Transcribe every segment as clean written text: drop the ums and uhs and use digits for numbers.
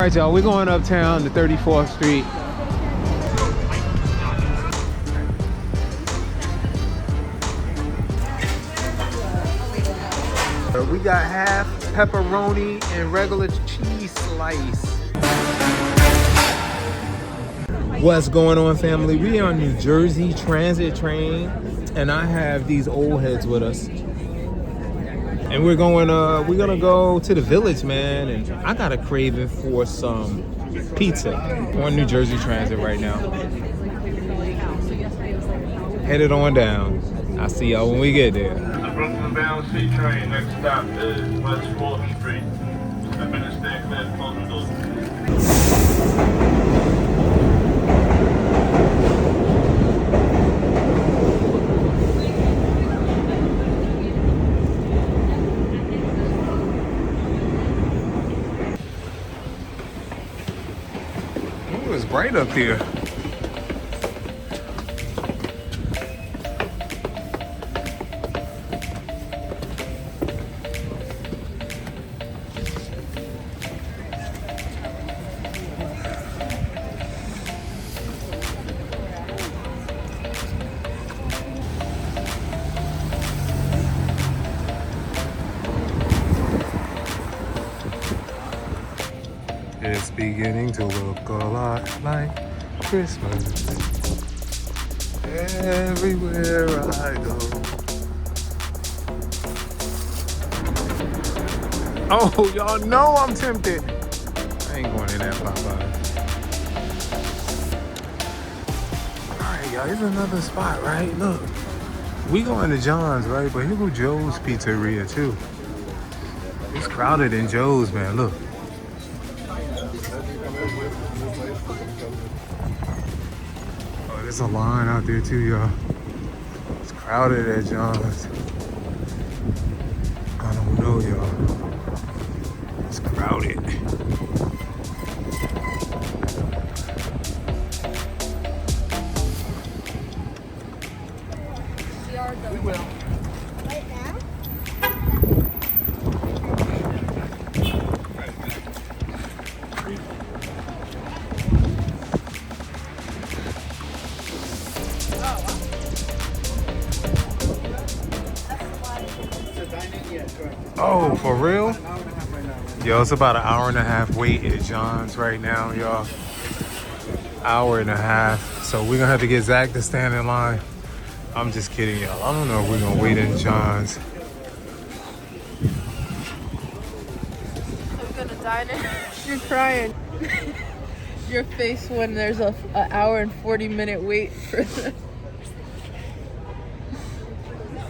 All right, y'all, we're going uptown to 34th Street. We got half pepperoni and regular cheese slice. What's going on, family? We are on New Jersey Transit train, and I have these old heads with us. And we're gonna go to the Village, man, and I got a craving for some pizza. We're on New Jersey Transit right now. Headed on down. I'll see y'all when we get there. The Brooklyn bound C train, next stop is West 4th Street. 10 minutes there, clear, close the door. It's bright up here. It's beginning to look a lot like Christmas everywhere I go. Oh, y'all know I'm tempted. I ain't going in that Popeye. Alright, y'all, here's another spot, right? Look. We going to John's, right? But here go Joe's Pizzeria, too. It's crowded in Joe's, man. Look. Oh, there's a line out there too, y'all. It's crowded at John's. I don't know, y'all. It's crowded. We will. Right now? Oh, for real? Yo, it's about an hour and a half wait at John's right now, y'all. Hour and a half. So we're gonna have to get Zach to stand in line. I'm just kidding, y'all. I don't know if we're gonna wait in John's. I'm gonna dine in. You're crying. Your face when there's an hour and 40-minute wait for the...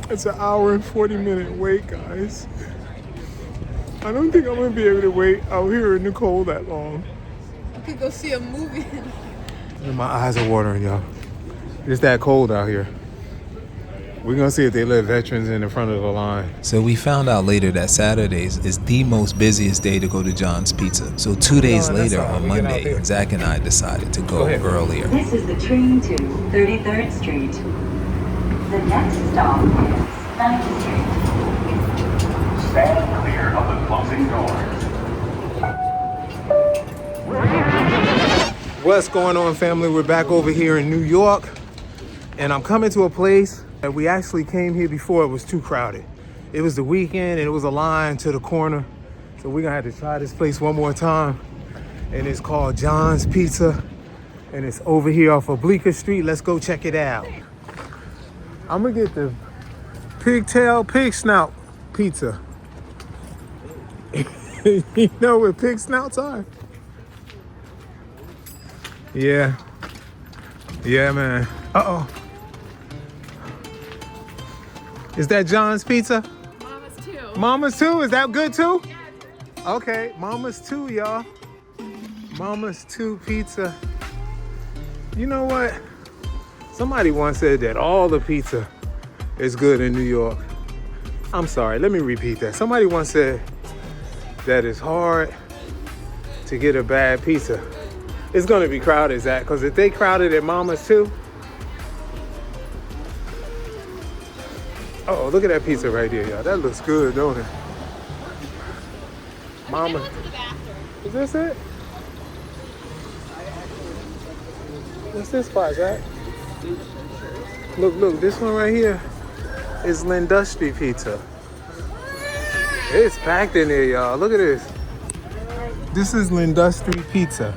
It's an hour and 40-minute wait, guys. I don't think I'm gonna be able to wait out here in the cold that long. You could go see a movie. My eyes are watering, y'all. It's that cold out here. We're gonna see if they let veterans in the front of the line. So we found out later that Saturdays is the most busiest day to go to John's Pizza. So 2 days later on Monday, Zach and I decided to go earlier. This is the train to 33rd Street. The next stop is 9th Street. Stand clear of the closing doors. What's going on, family? We're back over here in New York, and I'm coming to a place that we actually came here before. It was too crowded. It was the weekend, and it was a line to the corner. So we're gonna have to try this place one more time. And it's called John's Pizza, and it's over here off of Bleeker Street. Let's go check it out. I'm gonna get the pigtail pig snout pizza. You know what pig snouts are? Yeah. Yeah, man. Uh-oh. Is that John's Pizza? Mama's too. Mama's too? Is that good too? Okay, Mama's too, y'all. Mama's too pizza. You know what? Somebody once said that all the pizza is good in New York. I'm sorry, let me repeat that. Somebody once said that it's hard to get a bad pizza. It's gonna be crowded, Zach, because if they crowded at Mama's too. Oh, look at that pizza right there, y'all. That looks good, don't it? Mama. Is this it? What's this spot, Zach? Look, this one right here is L'Industrie Pizza. It's packed in there, y'all. Look at this. This is L'Industrie Pizza.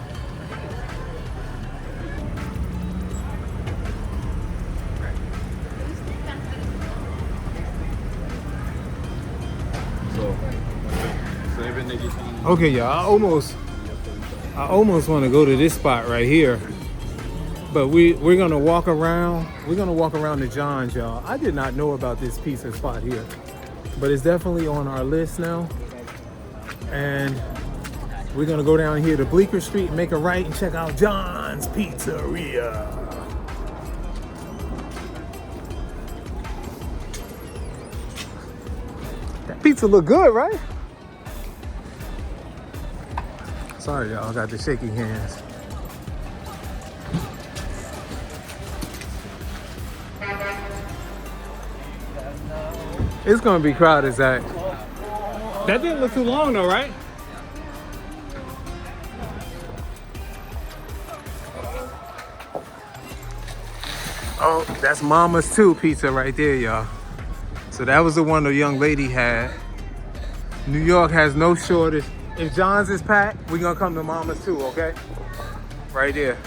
Okay, y'all, I almost want to go to this spot right here, but we're gonna walk around. We're gonna walk around the John's, y'all. I did not know about this pizza spot here, but it's definitely on our list now. And we're gonna go down here to Bleeker Street, make a right, and check out John's Pizzeria. That pizza look good, right? Sorry, y'all, I got the shaky hands. It's gonna be crowded, Zach. That didn't look too long though, right? Oh, that's Mama's 2 pizza right there, y'all. So that was the one the young lady had. New York has no shortage. If John's is packed, we're gonna come to Mama's 2, okay? Right there.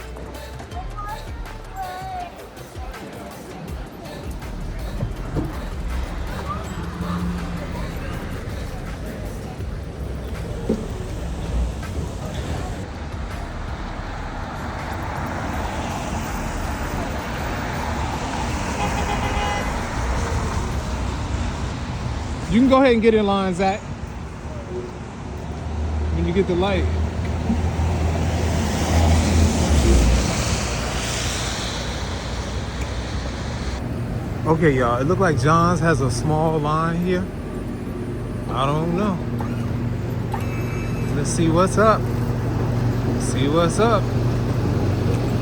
You can go ahead and get in line, Zach. When you get the light. Okay, y'all, it looked like John's has a small line here. I don't know. Let's see what's up. See what's up.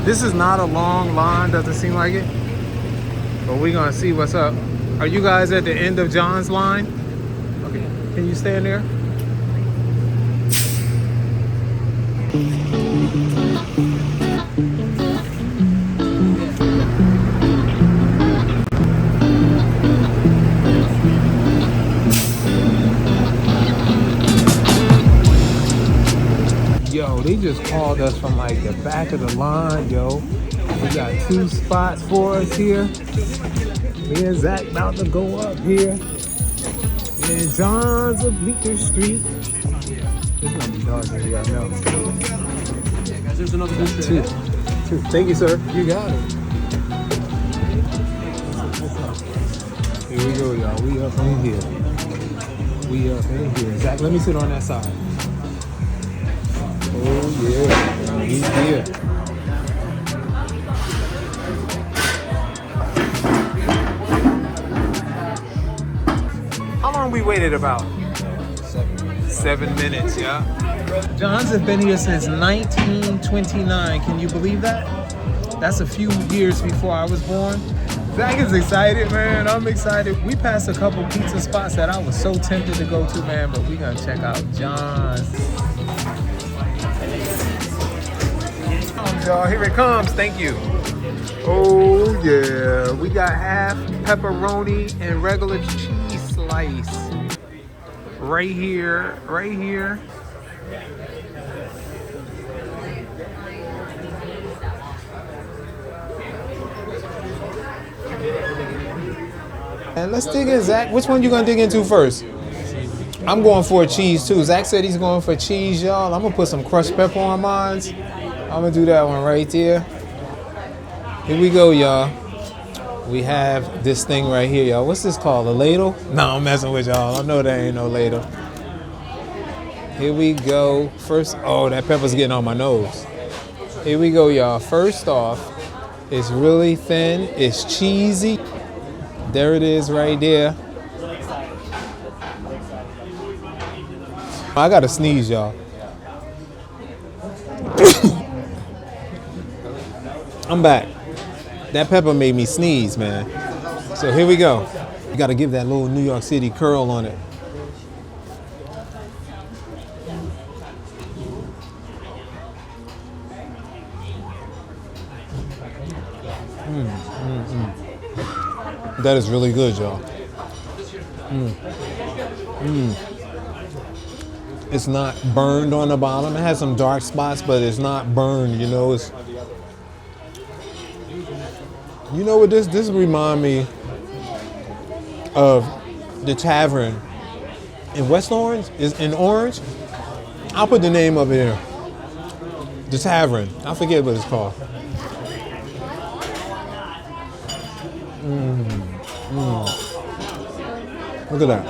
This is not a long line, doesn't seem like it. But we're gonna see what's up. Are you guys at the end of John's line? Okay, can you stand there? Yo, they just called us from like the back of the line, yo. We got 2 spots for us here. Me and Zach about to go up here. And John's of Bleeker Street. It's gonna be dark in here, I know. Yeah, guys, there's another good 2. Thank you, sir. You got it. Here we go, y'all. We up in here. We up in here. Zach, let me sit on that side. Oh yeah, he's here. How long we waited about? 7 minutes, yeah. John's has been here since 1929. Can you believe that? That's a few years before I was born. Zach is excited, man. I'm excited. We passed a couple pizza spots that I was so tempted to go to, man, but we gonna check out John's. Y'all, here it comes. Thank you. Oh yeah, we got half pepperoni and regular cheese slice right here, right here. And let's dig in, Zach. Which one you gonna dig into first? I'm going for a cheese too. Zach said he's going for cheese, y'all. I'm gonna put some crushed pepper on mine. I'm gonna do that one right there. Here we go, y'all. We have this thing right here, y'all. What's this called? A ladle? No, I'm messing with y'all. I know that ain't no ladle. Here we go. First, oh, that pepper's getting on my nose. Here we go, y'all. First off, it's really thin. It's cheesy. There it is right there. I gotta sneeze, y'all. I'm back. That pepper made me sneeze, man. So here we go. You gotta give that little New York City curl on it. That is really good, y'all. It's not burned on the bottom. It has some dark spots, but it's not burned. You know, it's. You know what this remind me of the tavern in West Orange is in Orange. I'll put the name of it here. The tavern. I forget what it's called. Look at that.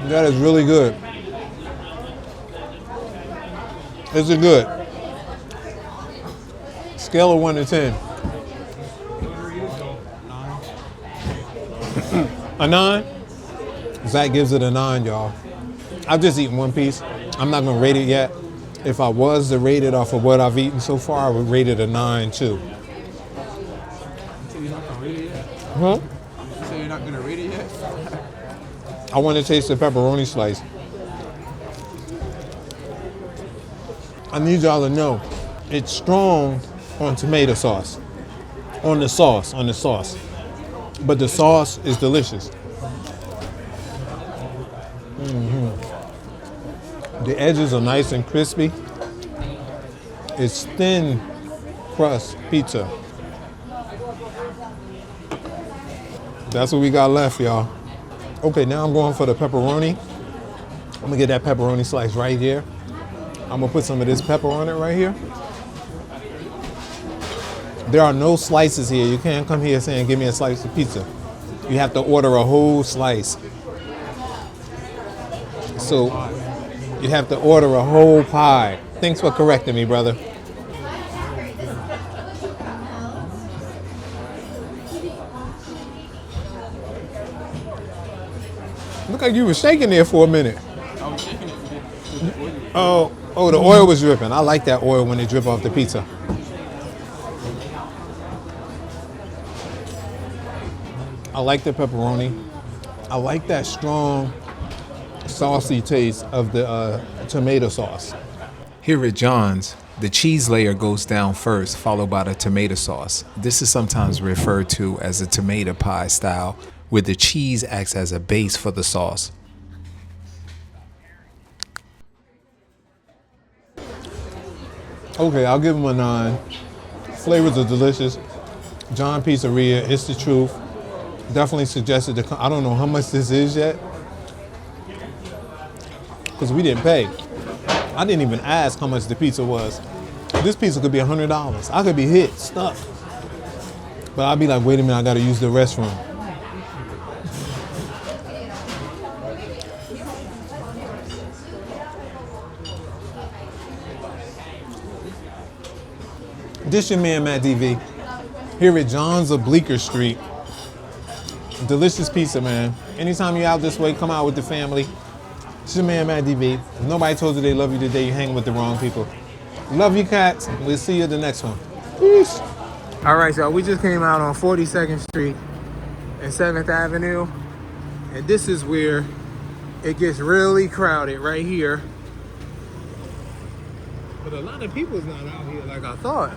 That is really good. Is it good? Scale of 1 to 10. A 9? Zach gives it a 9, y'all. I've just eaten one piece. I'm not gonna rate it yet. If I was to rate it off of what I've eaten so far, I would rate it a 9 too. So you're not gonna rate it yet? Huh? You say you're not gonna rate it yet? I want to taste the pepperoni slice. I need y'all to know it's strong on tomato sauce. On the sauce. But the sauce is delicious. The edges are nice and crispy. It's thin crust pizza. That's what we got left, y'all. Okay, now I'm going for the pepperoni. I'm gonna get that pepperoni slice right here. I'm gonna put some of this pepper on it right here. There are no slices here. You can't come here saying, give me a slice of pizza. You have to order a whole slice. So you have to order a whole pie. Thanks for correcting me, brother. Look like you were shaking there for a minute. I was shaking it. Oh, the oil was dripping. I like that oil when it drip off the pizza. I like the pepperoni. I like that strong, saucy taste of the tomato sauce. Here at John's, the cheese layer goes down first, followed by the tomato sauce. This is sometimes referred to as a tomato pie style, where the cheese acts as a base for the sauce. Okay, I'll give them a 9. Flavors are delicious. John Pizzeria, it's the truth. Definitely suggested to come. I don't know how much this is yet, because we didn't pay. I didn't even ask how much the pizza was. This pizza could be $100. I could be hit, stuffed. But I'd be like, wait a minute, I gotta use the restroom. This your man, Matt DV, here at John's of Bleeker Street. Delicious pizza, man. Anytime you're out this way, come out with the family. It's your man, Matt DV. If nobody told you they love you today, you hang with the wrong people. Love you, cats. We'll see you at the next one. Peace. All right, y'all. We just came out on 42nd Street and 7th Avenue. And this is where it gets really crowded, right here. But a lot of people's not out here like I thought.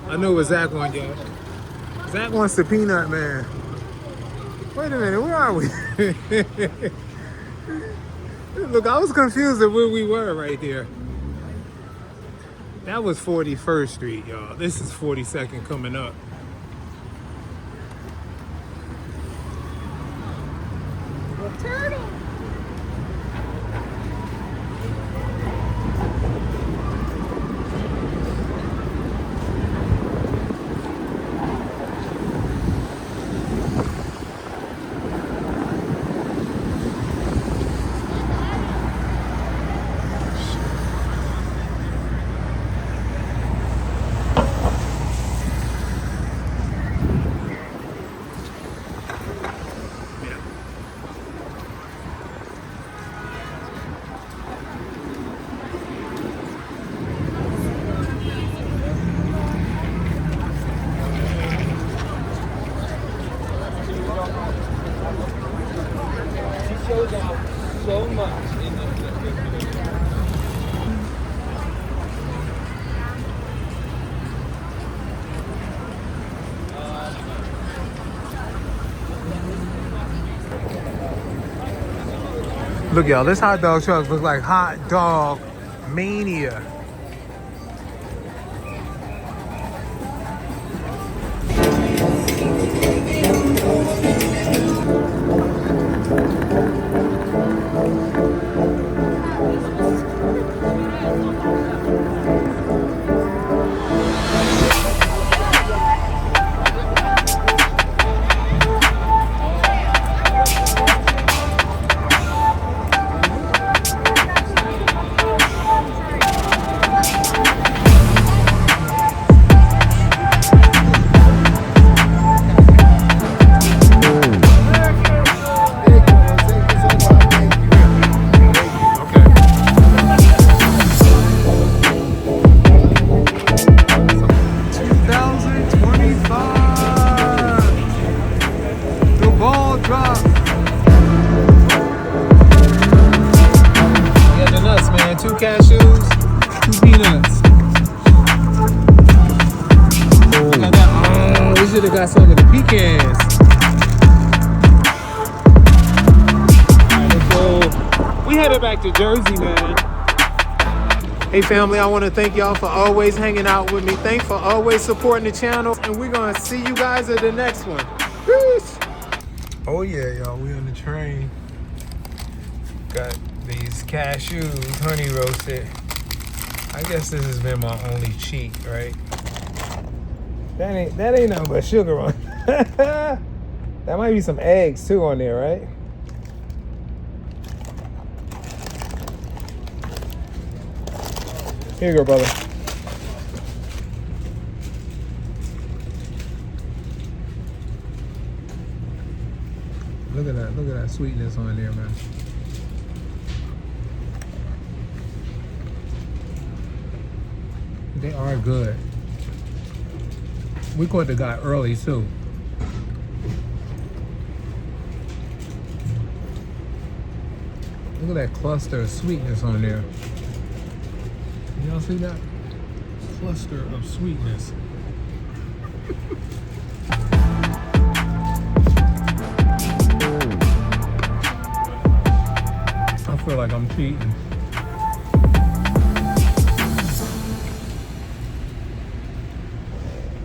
I know what Zach wants, y'all. Zach wants the Peanut Man. Wait a minute, where are we? Look, I was confused at where we were right there. That was 41st Street, y'all. This is 42nd coming up. Turtle. Look, y'all, this hot dog truck looks like hot dog mania. Two cashews, 2 peanuts. Got that. Oh, we should have got some of the pecans. Alright, let's go. We headed back to Jersey, man. Hey family, I want to thank y'all for always hanging out with me. Thanks for always supporting the channel. And we're gonna see you guys at the next one. Peace. Oh yeah, y'all, we on the train. Got these cashews, honey roasted. I guess this has been my only cheat, right? That ain't nothing but sugar on it. That might be some eggs too on there, right? Here you go, brother. Look at that sweetness on there, man. They are good. We caught the guy early too. Look at that cluster of sweetness on there. Y'all see that? Cluster of sweetness. I feel like I'm cheating.